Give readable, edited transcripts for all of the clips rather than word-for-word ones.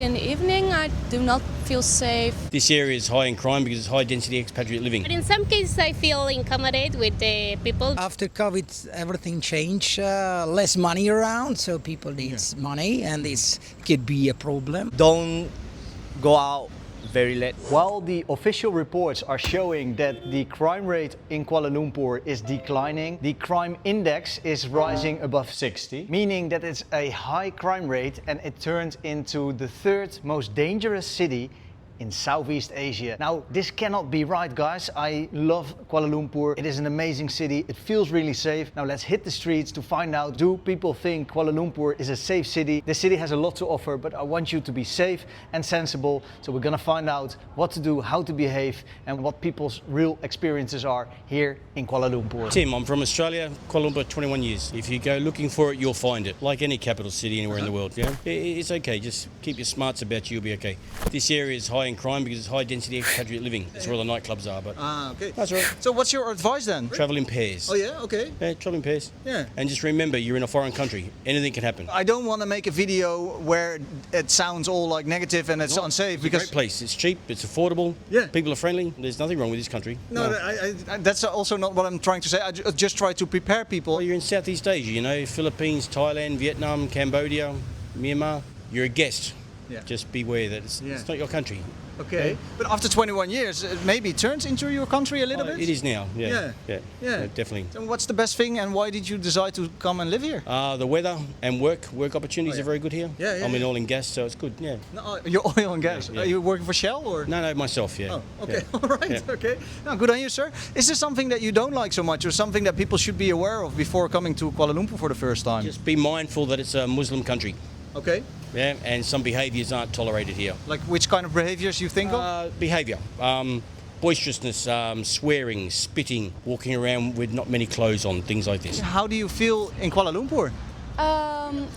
In the evening, I do not feel safe. This area is high in crime because it's high density expatriate living. But in some cases, I feel accommodated with the people. After COVID, everything changed. Less money around, so people need money, and this could be a problem. Don't go out very late. While the official reports are showing that the crime rate in Kuala Lumpur is declining, the crime index is rising above 60, meaning that it's a high crime rate and it turns into the third most dangerous city in Southeast Asia. Now, this cannot be right, guys. I love Kuala Lumpur. It is an amazing city. It feels really safe. Now let's hit the streets to find out, do people think Kuala Lumpur is a safe city? The city has a lot to offer, but I want you to be safe and sensible. So we're gonna find out what to do, how to behave, and what people's real experiences are here in Kuala Lumpur. Tim, I'm from Australia, Kuala Lumpur, 21 years. If you go looking for it, you'll find it. Like any capital city anywhere in the world, yeah? It's okay, just keep your smarts about you, you'll be okay. This area is high in crime because it's high density expatriate living. That's where all the nightclubs are, but Okay. that's right. So what's your advice then? Travel in pairs. Oh yeah, okay. Yeah, travel in pairs. Yeah. And just remember, you're in a foreign country. Anything can happen. I don't want to make a video where it sounds all like negative and it's unsafe It's a because great place. It's cheap, it's affordable. Yeah. People are friendly. There's nothing wrong with this country. no, that's also not what I'm trying to say. I just try to prepare people. Well, you're in Southeast Asia, you know, Philippines, Thailand, Vietnam, Cambodia, Myanmar. You're a guest. Yeah. Just beware that it's not your country. Okay. But after 21 years, it maybe turns into your country a little bit? It is now, yeah. Yeah. Definitely. So what's the best thing and why did you decide to come and live here? The weather and work opportunities are very good here. Yeah, I'm in oil and gas, so it's good, yeah. No, you're oil and gas. Yeah. Are you working for Shell or? No, myself, yeah. Oh, okay. Yeah. All right. Yeah. Okay. No, good on you, sir. Is there something that you don't like so much or something that people should be aware of before coming to Kuala Lumpur for the first time? Just be mindful that it's a Muslim country. Okay. Yeah, and some behaviours aren't tolerated here. Like which kind of behaviors you think of? Behaviour. Boisterousness, swearing, spitting, walking around with not many clothes on, things like this. How do you feel in Kuala Lumpur?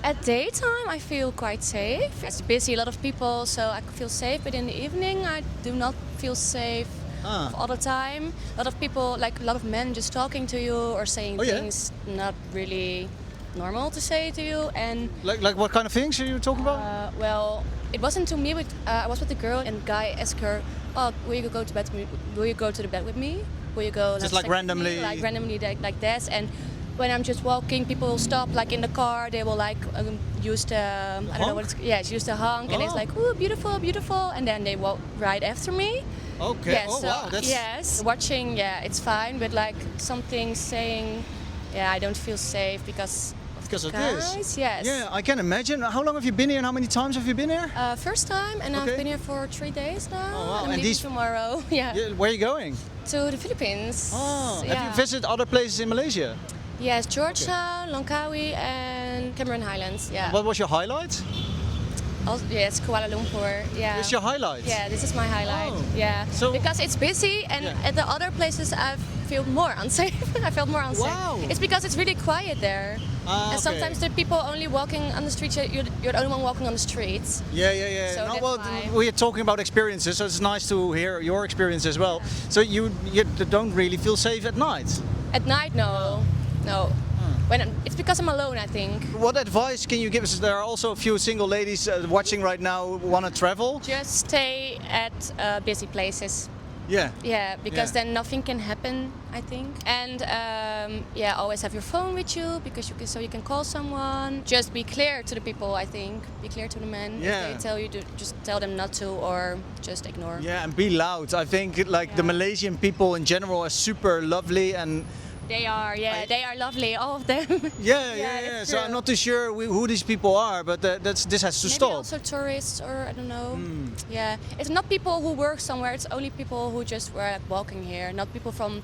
At daytime, I feel quite safe. It's busy, a lot of people, so I feel safe. But in the evening, I do not feel safe all the time. A lot of people, like a lot of men, just talking to you or saying things not really normal to say to you. And Like what kind of things are you talking about? well, it wasn't to me, but I was with a girl, and the guy asked her, "Oh, will you go to bed? Will you go to the bed with me? Will you go?" Just like randomly? Like this. And when I'm just walking, people will stop, like in the car. They will like use the I don't know what it's use the honk, and it's like, "Ooh, beautiful, beautiful," and then they walk right after me. Okay. Yeah, oh so, wow. That's yes, watching, yeah, it's fine, but like something saying, yeah, I don't feel safe because of this. guys. Yes. Yeah, I can imagine. How long have you been here and how many times have you been here? First time, and I've been here for 3 days now. Oh, wow. I'm And leaving tomorrow. Yeah. Where are you going? To the Philippines. Oh, yeah. have you visited other places in Malaysia? Yes, Georgetown, Langkawi, and Cameron Highlands. Yeah. What was your highlight? Also, yes, Kuala Lumpur. Yeah. What's your highlight? Yeah, this is my highlight. Oh. Yeah. So- because it's busy, and at the other places I feel more unsafe. I felt more unsafe. Wow. It's because it's really quiet there. And okay. sometimes the people only walking on the streets. You're the only one walking on the streets. Yeah. So No, that's well, why. we are talking about experiences, so it's nice to hear your experience as well. So you don't really feel safe at night? At night, no. It's because I'm alone, I think. What advice can you give us? There are also a few single ladies watching right now who want to travel. Just stay at busy places. Yeah. Yeah, because then nothing can happen, I think. And always have your phone with you because you can call someone. Just be clear to the people, I think. Be clear to the men. Yeah. If they tell you to, just tell them not to, or just ignore. Yeah, and be loud. I think the Malaysian people in general are super lovely and. They are, they are lovely, all of them. Yeah. So I'm not too sure who these people are, but this has to Maybe stop. also tourists, or I don't know. Yeah, it's not people who work somewhere. It's only people who just were like, walking here. Not people from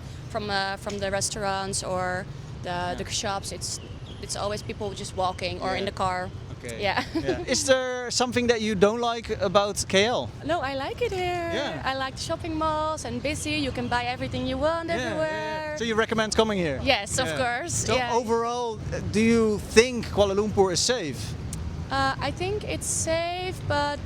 the restaurants or the shops. It's always people just walking or in the car. Okay. Yeah. Is there something that you don't like about KL? No, I like it here. Yeah. I like the shopping malls and busy. You can buy everything you want everywhere. So you recommend coming here? Yes, of course. So overall, do you think Kuala Lumpur is safe? I think it's safe, but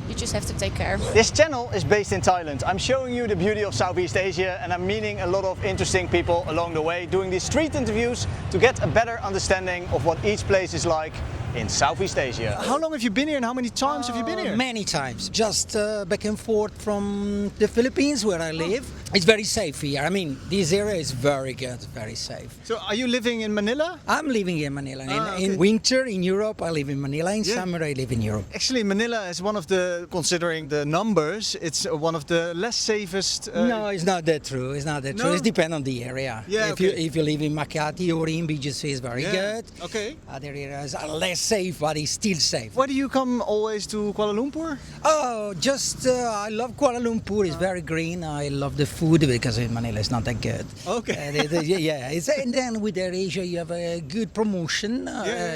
you just have to take care. This channel is based in Thailand. I'm showing you the beauty of Southeast Asia and I'm meeting a lot of interesting people along the way, doing these street interviews to get a better understanding of what each place is like in Southeast Asia. How long have you been here and how many times have you been here? Many times, just back and forth from the Philippines where I live. It's very safe here. I mean, this area is very good, very safe. So are you living in Manila? I'm living in Manila. Okay. In winter in Europe, I live in Manila. In summer, I live in Europe. Actually, Manila is one of the, considering the numbers, it's one of the less safest. No, it's not that true. It's not that true. No? It depends on the area. Yeah, If you live in Makati or in BGC, it's very good. Okay. Other areas are less safe, but it's still safe. Why do you come always to Kuala Lumpur? Oh, just I love Kuala Lumpur. It's very green. I love the food because in Manila it's not that good. Okay. Yeah. And then with AirAsia you have a good promotion.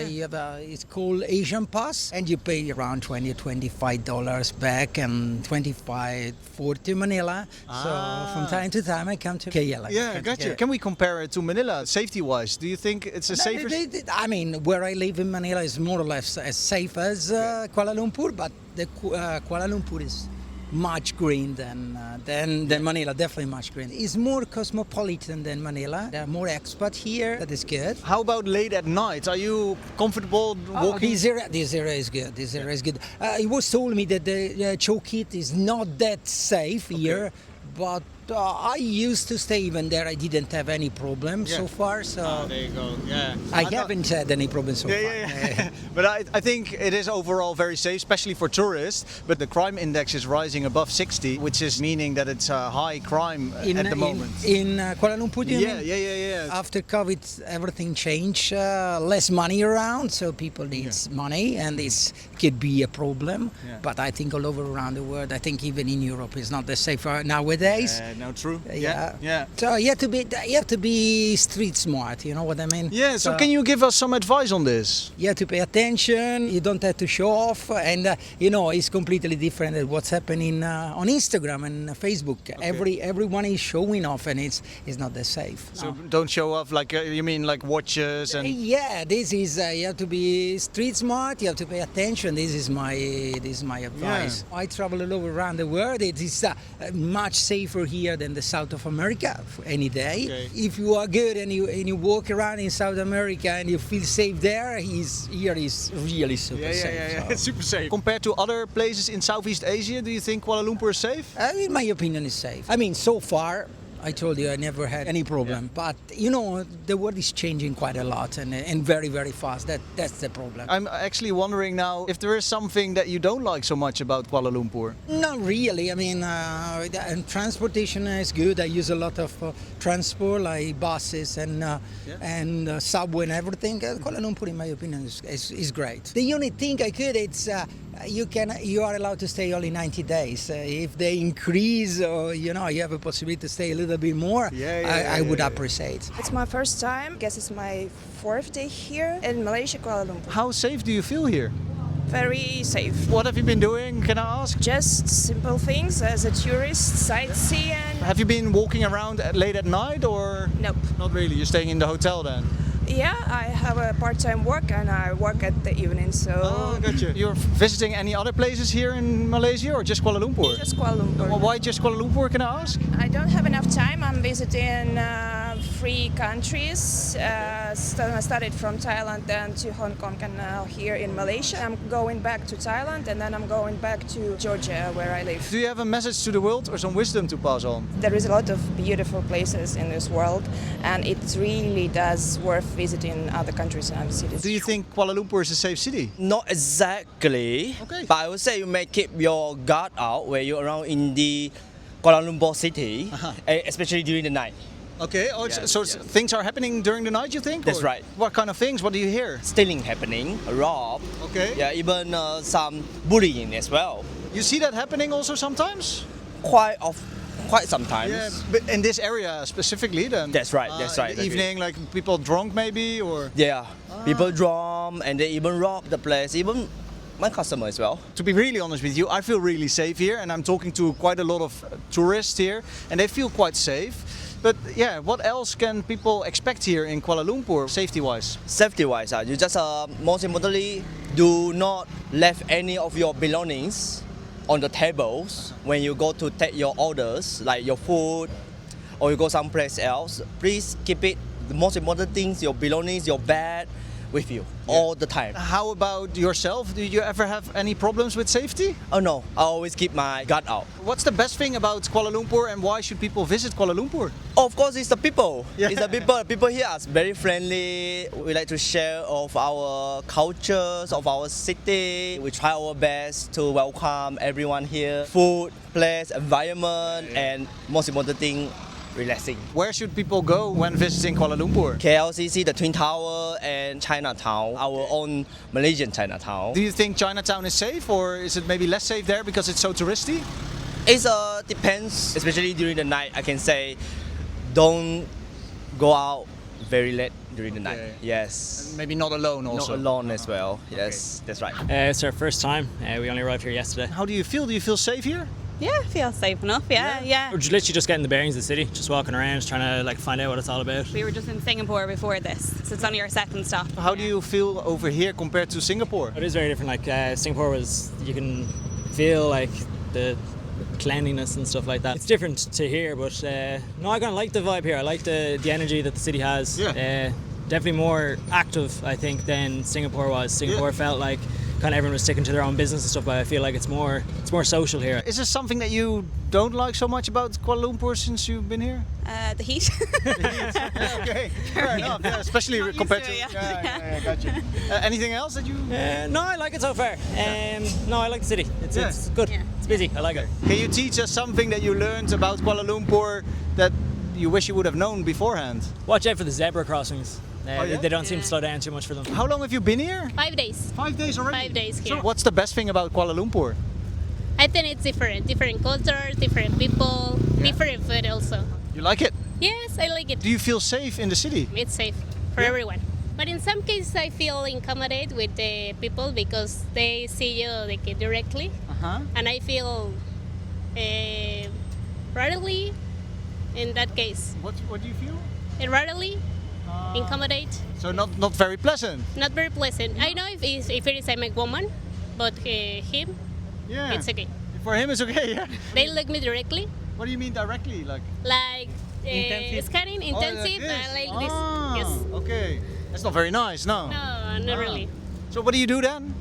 You have it's called Asian Pass, and you pay around $20-25 back and 25 to Manila. So from time to time I come to KL. Yeah, gotcha. Can we compare it to Manila, safety-wise? Do you think it's a safer? I mean, where I live in Manila is more or less as safe as Kuala Lumpur, but the Kuala Lumpur is much green than Manila, definitely much green. It's more cosmopolitan than Manila. There are more expats here. That is good. How about late at night? Are you comfortable walking? This area is good. This area is good. It was told me that the Chowkit is not that safe here, but I used to stay even there. I didn't have any problem so far. So there you go. Yeah. I haven't had any problem so far. Yeah. But I think it is overall very safe, especially for tourists. But the crime index is rising above 60, which is meaning that it's high crime at the moment. In Kuala Lumpur, do you mean? Yeah. After COVID, everything changed. Less money around, so people need money, and this could be a problem. Yeah. But I think all over around the world, I think even in Europe, it's not the safe nowadays. No, true. Yeah. So you have to be street smart. You know what I mean? Yeah. So can you give us some advice on this? You have to pay attention. You don't have to show off, and it's completely different than what's happening on Instagram and Facebook. Okay. Everyone is showing off, and it's not that safe. So don't show off like you mean like watches and. Yeah, this is you have to be street smart. You have to pay attention. This is my advice. I travel all over around the world. It is much safer here than the South of America any day. Okay. If you are good and you walk around in South America and you feel safe there, here is really super safe. Yeah. So. It's super safe. Compared to other places in Southeast Asia, do you think Kuala Lumpur is safe? In my opinion, is safe. I mean, so far. I told you I never had any problem, but the world is changing quite a lot and very, very fast. That's the problem. I'm actually wondering now if there is something that you don't like so much about Kuala Lumpur. Not really. I mean, transportation is good. I use a lot of transport, like buses and subway and everything. Kuala Lumpur, in my opinion, is great. The only thing it's you are allowed to stay only 90 days. If they increase or you have a possibility to stay a little bit more, I would appreciate. It's my first time. I guess it's my fourth day here in Malaysia, Kuala Lumpur. How safe do you feel here? Very safe. What have you been doing, can I ask? Just simple things as a tourist, sightsee and... Have you been walking around late at night or? Nope. Not really, you're staying in the hotel then? Yeah, I have a part-time work and I work at the evening, so... Oh, gotcha. You're visiting any other places here in Malaysia or just Kuala Lumpur? Just Kuala Lumpur. Well, why just Kuala Lumpur, can I ask? I don't have enough time. I'm visiting 3 countries. I started from Thailand then to Hong Kong and now here in Malaysia. I'm going back to Thailand and then I'm going back to Georgia where I live. Do you have a message to the world or some wisdom to pass on? There is a lot of beautiful places in this world and it really does worth visiting other countries and other cities. Do you think Kuala Lumpur is a safe city? Not exactly, but I would say you may keep your guard out when you're around in the Kuala Lumpur city, especially during the night. Okay, things are happening during the night, you think? That's or right. What kind of things? What do you hear? Stealing happening, rob, even some bullying as well. You see that happening also sometimes? Quite sometimes. Yeah, but in this area specifically then? That's right. In the evening, like people drunk maybe or? Yeah, people drunk and they even rob the place, even my customer as well. To be really honest with you, I feel really safe here and I'm talking to quite a lot of tourists here and they feel quite safe. But yeah, what else can people expect here in Kuala Lumpur, safety-wise? Safety-wise, you just most importantly, do not leave any of your belongings on the tables when you go to take your orders, like your food, or you go someplace else. Please keep it. The most important things, your belongings, your bag, with you all the time. How about yourself? Do you ever have any problems with safety? Oh no, I always keep my guard out. What's the best thing about Kuala Lumpur and why should people visit Kuala Lumpur? Of course, it's the people. Yeah. It's the people. People here are very friendly. We like to share of our cultures, of our city. We try our best to welcome everyone here. Food, place, environment, and most important thing, relaxing. Where should people go when visiting Kuala Lumpur? KLCC, the Twin Tower, and Chinatown, our own Malaysian Chinatown. Do you think Chinatown is safe or is it maybe less safe there because it's so touristy? It depends, especially during the night. I can say, don't go out very late during the night. Okay. Yes. Maybe not alone also. Not alone as well. Yes, that's right. It's our first time. We only arrived here yesterday. How do you feel? Do you feel safe here? Yeah, I feel safe enough. Yeah. We're literally just getting the bearings of the city, just walking around, trying to find out what it's all about. We were just in Singapore before this, so it's only our second stop. How do you feel over here compared to Singapore? It is very different. Singapore was, you can feel the cleanliness and stuff like that. It's different to here, but no, I kind of like the vibe here. I like the energy that the city has. Yeah. Definitely more active, I think, than Singapore was. Singapore felt like kind of everyone was sticking to their own business and stuff, but I feel like it's more social here. Is there something that you don't like so much about Kuala Lumpur since you've been here? The heat. Yeah, okay, fair enough. Yeah, especially Not used compared to to. it, Yeah, gotcha. Anything else that you? No, I like it so far. No, I like the city. It's good. Yeah. It's busy. I like it. Can you teach us something that you learned about Kuala Lumpur that you wish you would have known beforehand? Watch out for the zebra crossings. yeah? They don't seem to slow down too much for them. How long have you been here? 5 days. 5 days already. 5 days here. So what's the best thing about Kuala Lumpur? I think it's different. Different cultures, different people, different food also. You like it? Yes, I like it. Do you feel safe in the city? It's safe for everyone. But in some cases, I feel accommodated with the people because they see you directly, and I feel readily in that case. What do you feel? Readily accommodate. So not very pleasant. Not very pleasant. I know if it is a woman, but him, Yeah. it's okay. For him, it's okay. Yeah. They look me directly, What do you mean directly? Like. scanning intensive, like this. Yes. Okay. That's not very nice. No. No, not really. So what do you do then?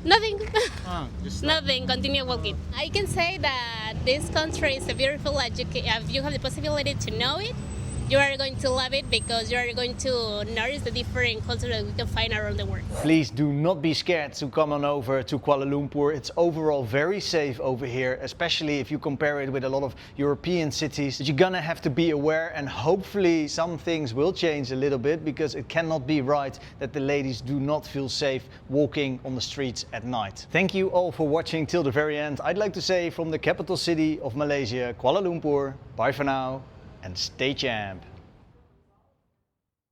Nothing. Just Nothing. Continue walking. I can say that this country is a beautiful if you have the possibility to know it, you are going to love it because you are going to notice the different cultures that we can find around the world. Please do not be scared to come on over to Kuala Lumpur. It's overall very safe over here, especially if you compare it with a lot of European cities. But you're gonna have to be aware, and hopefully some things will change a little bit, because it cannot be right that the ladies do not feel safe walking on the streets at night. Thank you all for watching till the very end. I'd like to say from the capital city of Malaysia, Kuala Lumpur, bye for now and stay champ.